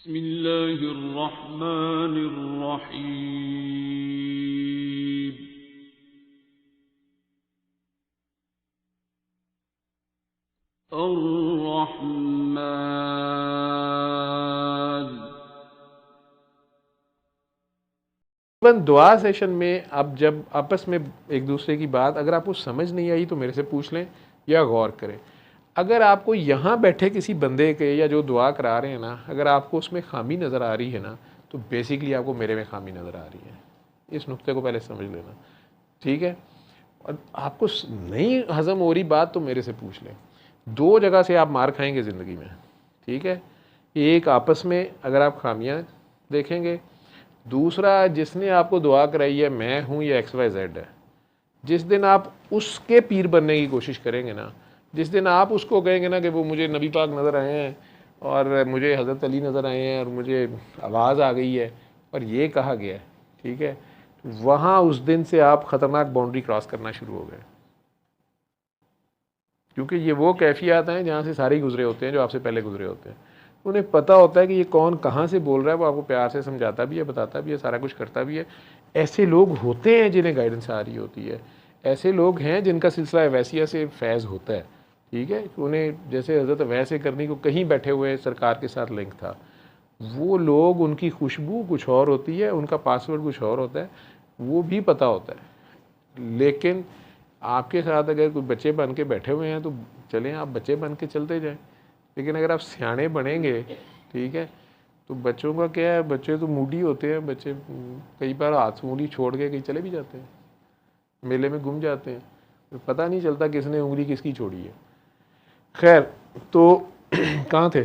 بسم اللہ الرحمن الرحیم الرحمن۔ دعا سیشن میں اب جب آپس میں ایک دوسرے کی بات اگر آپ کو سمجھ نہیں آئی تو میرے سے پوچھ لیں یا غور کریں۔ اگر آپ کو یہاں بیٹھے کسی بندے کے یا جو دعا کرا رہے ہیں نا، اگر آپ کو اس میں خامی نظر آ رہی ہے نا، تو بیسیکلی آپ کو میرے میں خامی نظر آ رہی ہے۔ اس نقطے کو پہلے سمجھ لینا، ٹھیک ہے؟ اور آپ کو نہیں ہضم ہو رہی بات تو میرے سے پوچھ لیں۔ دو جگہ سے آپ مار کھائیں گے زندگی میں، ٹھیک ہے؟ ایک آپس میں اگر آپ خامیاں دیکھیں گے، دوسرا جس نے آپ کو دعا کرائی ہے میں ہوں یا ایکس وائی زیڈ ہے، جس دن آپ اس کے پیر بننے کی کوشش کریں گے نا، جس دن آپ اس کو کہیں گے نا کہ وہ مجھے نبی پاک نظر آئے ہیں اور مجھے حضرت علی نظر آئے ہیں اور مجھے آواز آ گئی ہے اور یہ کہا گیا ہے، ٹھیک ہے، وہاں اس دن سے آپ خطرناک باؤنڈری کراس کرنا شروع ہو گئے، کیونکہ یہ وہ کیفیات ہیں جہاں سے سارے گزرے ہوتے ہیں جو آپ سے پہلے گزرے ہوتے ہیں۔ انہیں پتہ ہوتا ہے کہ یہ کون کہاں سے بول رہا ہے، وہ آپ کو پیار سے سمجھاتا بھی ہے، بتاتا بھی ہے، سارا کچھ کرتا بھی ہے۔ ایسے لوگ ہوتے ہیں جنہیں گائیڈنس آ رہی ہوتی ہے، ایسے لوگ ہیں جن کا سلسلہ ویسیہ سے فیض ہوتا ہے، ٹھیک ہے، انہیں جیسے حضرت ویسے کرنی کو کہیں بیٹھے ہوئے سرکار کے ساتھ لنک تھا۔ وہ لوگ ان کی خوشبو کچھ اور ہوتی ہے، ان کا پاسورڈ کچھ اور ہوتا ہے، وہ بھی پتہ ہوتا ہے۔ لیکن آپ کے ساتھ اگر کوئی بچے بن کے بیٹھے ہوئے ہیں تو چلیں آپ بچے بن کے چلتے جائیں، لیکن اگر آپ سیانے بنیں گے، ٹھیک ہے، تو بچوں کا کیا ہے، بچے تو موڈی ہوتے ہیں، بچے کئی بار ہاتھ سے انگلی چھوڑ کے کہیں چلے بھی جاتے ہیں، میلے میں گم جاتے ہیں، پتہ نہیں چلتا کس نے انگلی کس کی چھوڑی ہے۔ خیر، تو کہاں تھے؟